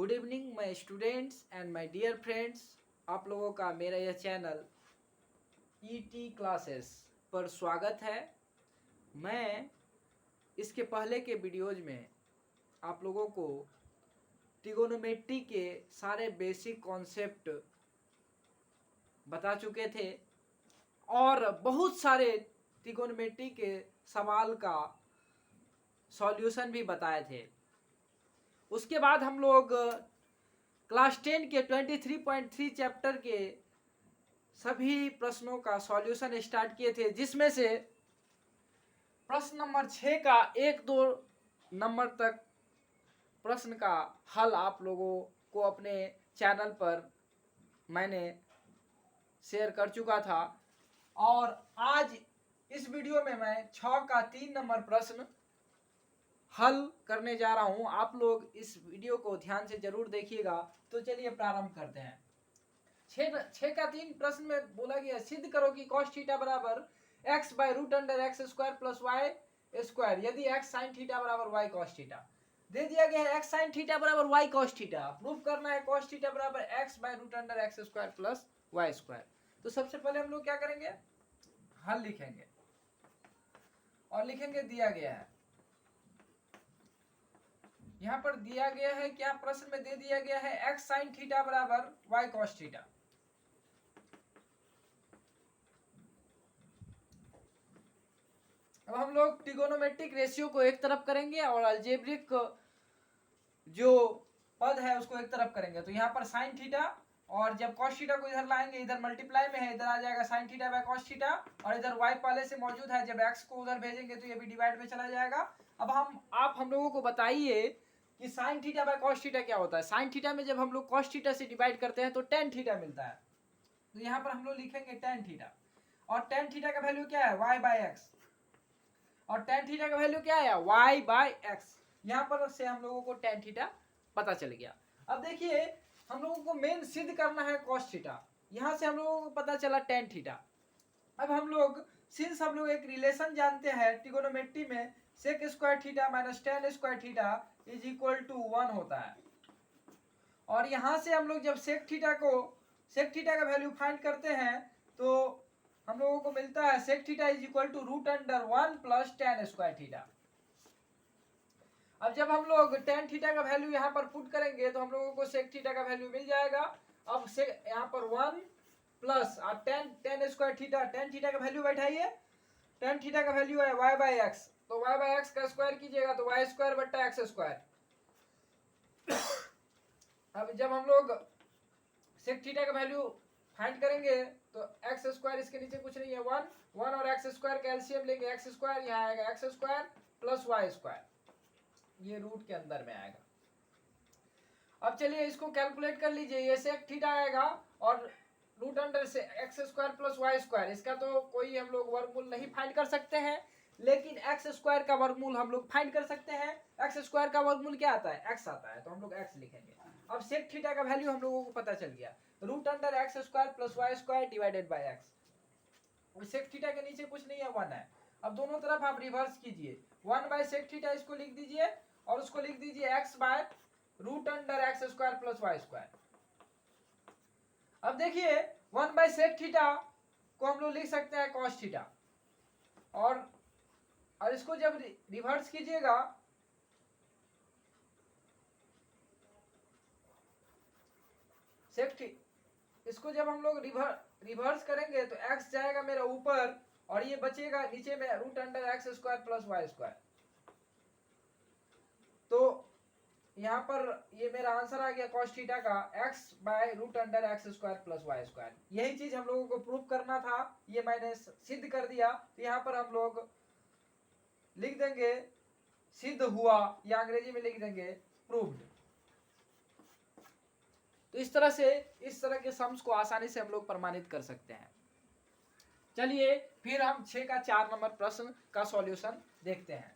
Good evening my students and my dear friends. आप लोगों का मेरा यह चैनल ईटी क्लासेस पर स्वागत है। मैं इसके पहले के वीडियोज में आप लोगों को ट्रिगोनोमेट्री के सारे बेसिक कॉन्सेप्ट बता चुके थे और बहुत सारे ट्रिगोनोमेट्री के सवाल का सॉल्यूशन भी बताए थे। उसके बाद हम लोग क्लास 10 के 23.3 चैप्टर के सभी प्रश्नों का सॉल्यूशन स्टार्ट किए थे, जिसमें से प्रश्न नंबर 6 का 1-2 नंबर तक प्रश्न का हल आप लोगों को अपने चैनल पर मैंने शेयर कर चुका था और आज इस वीडियो में मैं 6 का 3 नंबर प्रश्न हल करने जा रहा हूं। आप लोग इस वीडियो को ध्यान से जरूर देखिएगा। तो चलिए प्रारंभ करते हैं। 6 का 3 प्रश्न में बोला गया सिद्ध करो कि cos थीटा बराबर x by root under x square plus y square यदि x sin थीटा बराबर y cos थीटा। दे दिया गया है x sin थीटा बराबर y cos थीटा। प्रूफ करना है cos थीटा बराबर x by root under x square plus y square. तो सबसे पहले हम लोग क्या करेंगे, हल लिखेंगे और लिखेंगे दिया गया है। यहाँ पर दिया गया है, क्या प्रश्न में दे दिया गया है x sin थीटा बराबर y cos थीटा। अब हम लोग ट्रिगोनोमेट्रिक रेशियो को एक तरफ करेंगे और अलजेब्रिक जो पद है उसको एक तरफ करेंगे। तो यहाँ पर sin थीटा और जब cos थीटा को इधर लाएंगे, इधर मल्टीप्लाई में है, इधर आ जाएगा sin theta by cos theta और इधर y पहले से मौजूद है, जब x को उधर भेजेंगे तो ये भी डिवाइड में चला जाएगा। अब हम लोगों को बताइए कि sin theta by cos theta क्या होता है। sin थीटा में जब हम लोग cos थीटा से डिवाइड करते हैं तो tan थीटा मिलता है। तो यहाँ पर हम लोग लिखेंगे tan थीटा और tan थीटा का वैल्यू क्या है y बाय x और tan थीटा का वैल्यू क्या है y बाय x। यहाँ पर से हम लोगों को tan थीटा पता चल गया। अब देखिए हम लोगों को मेन सिद्ध करना है cos थीटा। यहाँ से हम लोगों को पता चला tan थीटा। अब हम लोग सिंस हम लोग एक रिलेशन जानते हैं ट्रिगोनोमेट्री में sec square theta minus tan square theta is equal to 1 होता है। और यहाँ से हम लोग जब सेक थीटा का वैल्यू फाइंड करते हैं तो हम लोगों को मिलता है sec theta is equal to root under 1 plus tan square theta. अब जब हम लोग tan थीटा का वैल्यू यहाँ पर पुट करेंगे तो हम लोगों को सेक थीटा का वैल्यू मिल जाएगा। अब से यहाँ पर 1 plus tan square theta, tan theta का वैल्यू बैठाइए। tan थीटा का वैल्यू है y बाय एक्स, तो y बाय एक्स का स्क्वायर कीजिएगा तो y स्क्वायर बट्टा एक्स स्क्वायर। अब जब हम लोग सेक थीटा का वैल्यू फाइंड करेंगे तो एक्स स्क्वायर इसके नीचे कुछ नहीं है 1 और एक्स स्क्वायर का एलसीएम लेंगे एक्स स्क्वायर, यहाँ आएगा x square plus y square, ये रूट के अंदर में आएगा। अब चलिए इसको कैलकुलेट कर लीजिए। ये सेक थीटा आएगा और रूट अंडर से x square plus y square, इसका तो कोई हम लोग वर्गमूल नहीं फाइंड कर सकते हैं, लेकिन एक्स स्क्वायर का वर्गमूल हम लोग फाइंड कर सकते हैं। एक्स स्क्वायर का वर्गमूल क्या आता है, एक्स आता है, तो हम लोग एक्स लिखेंगे। अब सेक थीटा का वैल्यू हम लोगों को पता चल गया, root under x square plus y square divided by x. Sec theta के नीचे कुछ नहीं है 1 है। अब दोनों तरफ आप रिवर्स कीजिए, 1 बाय सेक थीटा इसको लिख दीजिए और उसको लिख दीजिए x by root under x square plus y square. अब देखिए 1 बाय सेक थीटा को हम लोग लिख सकते हैं cos थीटा और इसको जब रिवर्स कीजिएगा सेक, इसको जब हम लोग रिवर्स करेंगे तो x जाएगा मेरा ऊपर और ये बचेगा नीचे में root under x square plus y square. तो यहाँ पर ये मेरा आंसर आ गया cos थीटा का x by root under x square plus y square. यही चीज हम लोगों को प्रूव करना था, ये मैंने सिद्ध कर दिया। तो यहाँ पर हम लोग लिख देंगे सिद्ध हुआ या अंग्रेजी में लिख देंगे प्रूव्ड। तो इस तरह के सम्स को आसानी से हम लोग प्रमाणित कर सकते हैं। चलिए फिर हम 6 का 4 नंबर प्रश्न का सॉल्यूशन देखते हैं।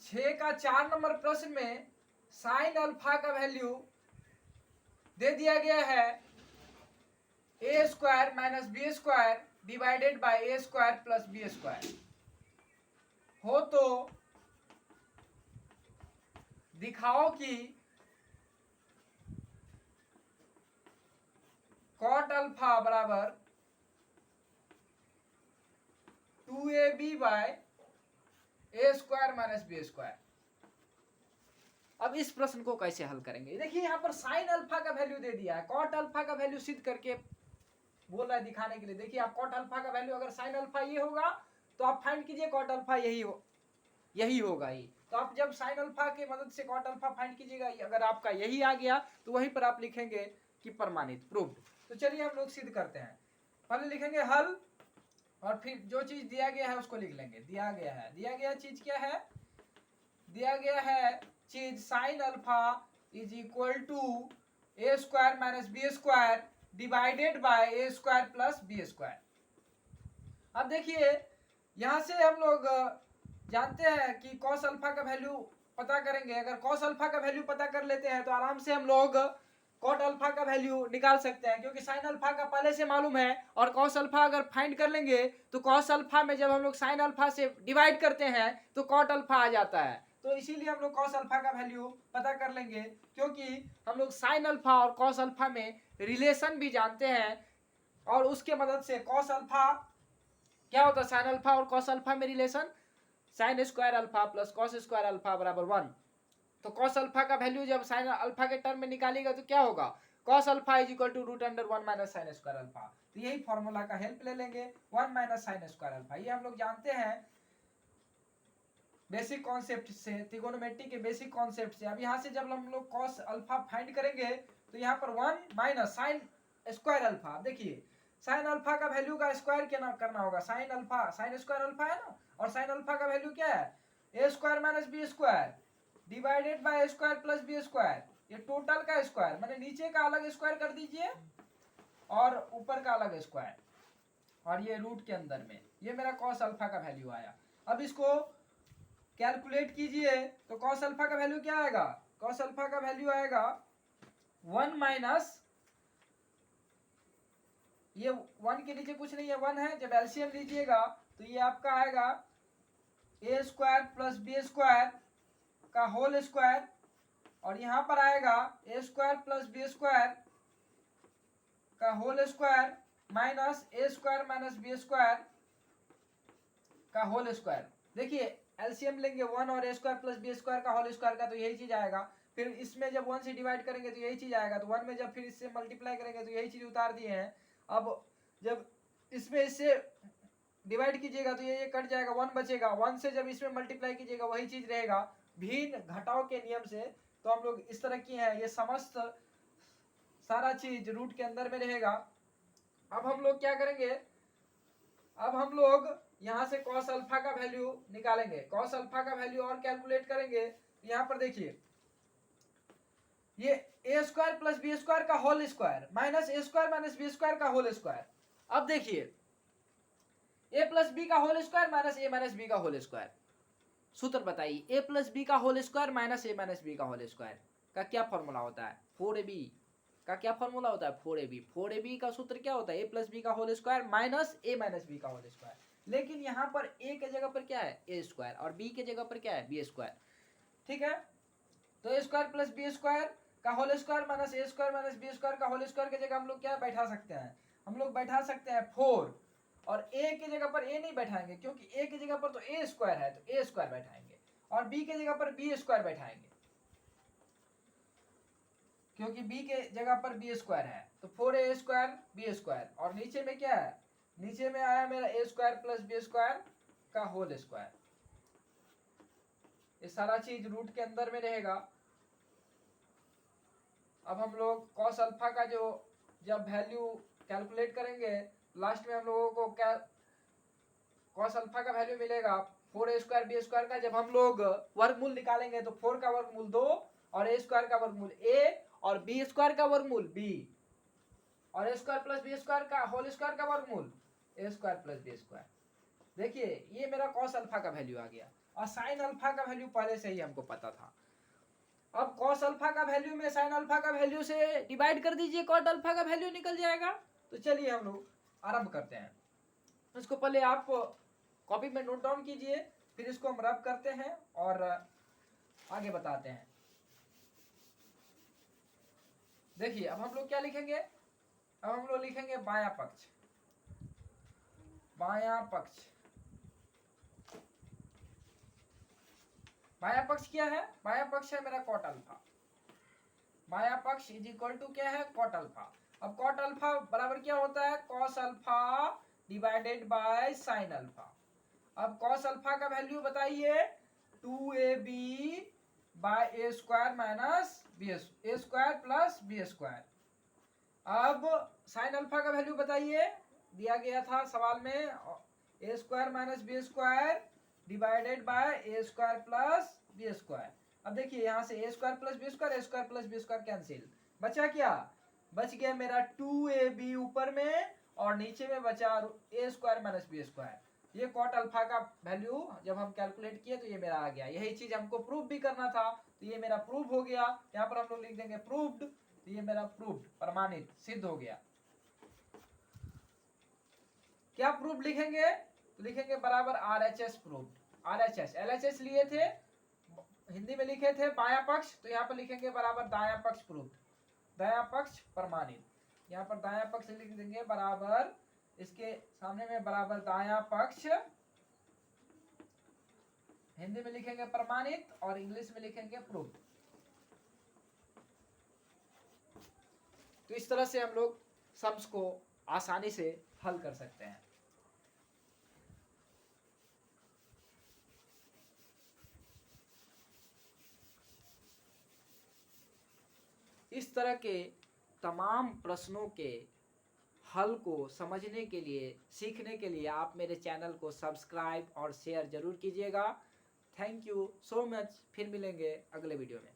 छह का 4 नंबर प्रश्न में साइन अल्फा का वैल्यू दे दिया गया है a square minus b square divided by a square plus b square हो तो दिखाओ कि कॉट अल्फा बराबर 2ab by a square minus b square. अब इस प्रश्न को कैसे हल करेंगे? देखिए यहाँ पर साइन अल्फा का वैल्यू दे दिया है, कॉट अल्फा का वैल्यू सिद्ध करके बोल रहा है दिखाने के लिए। देखिए आप कॉट अल्फा का वैल्यू अगर साइन अल्फा ये होगा तो आप फाइंड कीजिए कॉट अल्फा यही होगा ही। तो आप जब साइन अल्फा की मदद से कॉट अल्फा फाइंड कीजिएगा, अगर आपका यही आ गया तो वहीं पर आप लिखेंगे कि प्रमाणित, प्रूव्ड। तो चलिए हम लोग सिद्ध करते हैं। पहले लिखेंगे हल और फिर जो चीज दिया गया है उसको लिख लेंगे। दिया गया चीज क्या है? दिया गया है चीज sine alpha is equal to a square minus b square divided by a square plus b square. अब देखिए यहां से हम लोग जानते हैं कि कॉस अल्फा का वैल्यू पता करेंगे। अगर कॉस अल्फा का वैल्यू पता कर लेते हैं तो आराम से हम लोग कॉट अल्फा का वैल्यू निकाल सकते हैं, क्योंकि साइन अल्फा का पहले से मालूम है। और कॉस अल्फा अगर फाइंड कर लेंगे तो कॉस अल्फा में जब हम लोग साइन अल्फा से डिवाइड करते हैं तो कॉट अल्फा आ जाता है। तो इसीलिए हम लोग कॉस अल्फा का वैल्यू पता कर लेंगे, क्योंकि हम लोग साइन अल्फा और कॉस अल्फा में रिलेशन भी जानते हैं। और उसके मदद से कॉस अल्फा क्या होता है, साइन अल्फा और कॉस अल्फा में relation sine square alpha plus cos square alpha बराबर 1। तो कॉस अल्फा का वैल्यू जब साइन अल्फा के टर्म में निकालेगा तो क्या होगा, cos alpha is equal to root under 1 minus sine square alpha. तो यही फॉर्मूला का हेल्प ले लेंगे, 1 माइनस साइन स्क्वायर अल्फा। ये हम लोग जानते हैं बेसिक कॉन्सेप्ट से, ट्रिगोनोमेट्री के बेसिक कॉन्सेप्ट से। अब यहाँ से जब हम लोग कॉस अल्फा फाइंड करेंगे तो यहाँ पर 1 माइनस साइन स्क्वायर अल्फा। देखिए साइन अल्फा का वैल्यू का स्क्वायर क्या करना होगा, sine alpha sine square alpha है ना, और साइन अल्फा का वैल्यू क्या है, a square minus b square divided by a square plus b square. ये टोटल का स्क्वायर, मैंने नीचे का अलग स्क्वायर कर दीजिए और ऊपर का अलग स्क्वायर, और ये रूट के अंदर में ये मेरा कॉस अल्फा का वैल्यू आया। अब इसको कैलकुलेट कीजिए तो कॉस अल्फा का वैल्यू क्या आएगा, कॉस अल्फा का वैल्यू आएगा 1 माइनस, ये 1 के नीचे कुछ नहीं है, 1 है। जब एलसीएम लीजिएगा तो ये आपका आएगा ए स्क्वायर प्लस बी स्क्वायर का होल स्क्वायर, और यहां पर आएगा ए स्क्वायर प्लस बी स्क्वायर का होल स्क्वायर माइनस ए स्क्वायर माइनस बी स्क्वायर का होल स्क्वायर। देखिए एलसीएम लेंगे 1 और ए स्क्वायर प्लस बी स्क्वायर का होल स्क्वायर का, तो यही चीज आएगा। फिर इसमें जब 1 से डिवाइड करेंगे तो यही चीज आएगा, तो 1 में जब फिर इससे मल्टीप्लाई करेंगे तो यही चीज उतार दिए हैं। अब जब इसमें इससे डिवाइड कीजिएगा तो ये कट जाएगा, 1 बचेगा। 1 से जब इसमें मल्टीप्लाई कीजिएगा वही चीज रहेगा, भिन्न घटाव के नियम से। तो हम लोग इस तरह की है, ये समस्त सारा चीज रूट के अंदर में रहेगा। अब हम लोग क्या करेंगे, अब हम लोग यहां से कॉस अल्फा का वैल्यू निकालेंगे, कॉस अल्फा का वैल्यू और कैलकुलेट करेंगे। यहां पर देखिए ये ए स्क्वायर प्लस बी स्क्वायर का होल स्क्वायर माइनस ए स्क्वायर माइनस बी स्क्वायर का होल स्क्वायर। अब देखिए ए प्लस बी का होल स्क्वायर माइनस ए माइनस बी का होल स्क्वायर, सूत्र बताइए, ए प्लस बी का होल स्क्वायर माइनस ए माइनस बी का होल स्क्वायर का क्या फॉर्मूला होता है, 4ab का क्या फॉर्मूला होता है, 4ab। 4ab का सूत्र क्या होता है, ए प्लस बी का होल स्क्वायर माइनस ए माइनस बी का होल स्क्वायर। लेकिन यहाँ पर ए के जगह पर क्या है, ए स्क्वायर, और बी के जगह पर क्या है, बी स्क्वायर। ठीक है, तो ए स्क्वायर प्लस बी स्क्वायर का होल स्क्वायर माइनस ए स्क्वायर माइनस बी स्क्वायर का होल स्क्वायर की जगह हम लोग क्या बैठा सकते हैं, हम लोग बैठा सकते हैं 4, और ए की जगह पर ए नहीं बैठाएंगे क्योंकि ए की जगह पर तो ए स्क्वायर है, तो ए स्क्वायर बैठाएंगे, और बी के जगह पर बी स्क्वायर बैठाएंगे क्योंकि बी के जगह पर बी स्क्वायर है। तो 4a स्क्वायर बी स्क्वायर, और नीचे में क्या है, नीचे में आया मेरा ए स्क्वायर प्लस बी स्क्वायर का होल स्क्वायर। ये सारा चीज रूट के अंदर में रहेगा। अब हम लोग कॉस अल्फा का जो जब वैल्यू कैलकुलेट करेंगे लास्ट में हम लोगों को क्या कॉस अल्फा का वैल्यू मिलेगा 4a स्क्वायर बी स्क्वायर का। जब हम लोग वर्गमूल निकालेंगे तो 4 का वर्गमूल 2 और ए स्क्वायर का वर्गमूल a और बी स्क्वायर का वर्गमूल b और ए स्क्वायर प्लस बी स्क्वायर का होल स्क्वायर का वर्गमूल ए स्क्वायर प्लस बी स्क्वायर। देखिए ये मेरा कॉस अल्फा का वैल्यू आ गया, और साइन अल्फा का वैल्यू पहले से ही हमको पता था। अब कॉस अल्फा का वैल्यू में साइन अल्फा का वैल्यू से डिवाइड कर दीजिए, कॉट अल्फा का वैल्यू निकल जाएगा। तो चलिए हम लोग आरंभ करते हैं। इसको पहले आप कॉपी में नोट डाउन कीजिए, फिर इसको हम रब करते हैं और आगे बताते हैं। देखिए अब हम लोग क्या लिखेंगे, अब हम लोग लिखेंगे बायां पक्ष। बायां पक्ष, बायां पक्ष क्या है, बायां पक्ष है मेरा कॉट अल्फा। बायां पक्ष इज इक्वल टू क्या है, कॉट अल्फा। अब कॉट अल्फा बराबर क्या होता है, cos alpha divided by sine alpha. अब कॉस अल्फा का वैल्यू बताइए, 2ab by a square minus b a square plus b square. अब साइन अल्फा का वैल्यू बताइए, दिया गया था सवाल में, a square minus b square divided by a square plus b square. अब देखिए यहाँ से a square plus b square, a square plus b square cancel, बचा क्या, बच गया मेरा 2ab ऊपर में और नीचे में बचा ए स्क्वायर माइनस बी स्क्वायर। ये कॉट अल्फा का वैल्यू जब हम कैलकुलेट किए तो ये मेरा आ गया। यही चीज हमको प्रूव भी करना था, तो ये मेरा प्रूव हो गया। यहाँ पर हम लोग लिख देंगे प्रूव्ड, तो ये मेरा प्रूव्ड, प्रमाणित, सिद्ध हो गया। क्या प्रूफ लिखेंगे, तो लिखेंगे बराबर RHS प्रूव्ड। RHS LHS लिए थे, हिंदी में लिखे थे बायां पक्ष, तो यहाँ पर लिखेंगे बराबर दायां पक्ष प्रूव्ड, दायां पक्ष प्रमाणित। यहाँ पर दायां पक्ष लिख देंगे बराबर, इसके सामने में बराबर दायां पक्ष, हिंदी में लिखेंगे प्रमाणित और इंग्लिश में लिखेंगे प्रूव्ड। तो इस तरह से हम लोग सम्स को आसानी से हल कर सकते हैं। इस तरह के तमाम प्रश्नों के हल को समझने के लिए, सीखने के लिए आप मेरे चैनल को सब्सक्राइब और शेयर जरूर कीजिएगा। Thank you so much. फिर मिलेंगे अगले वीडियो में।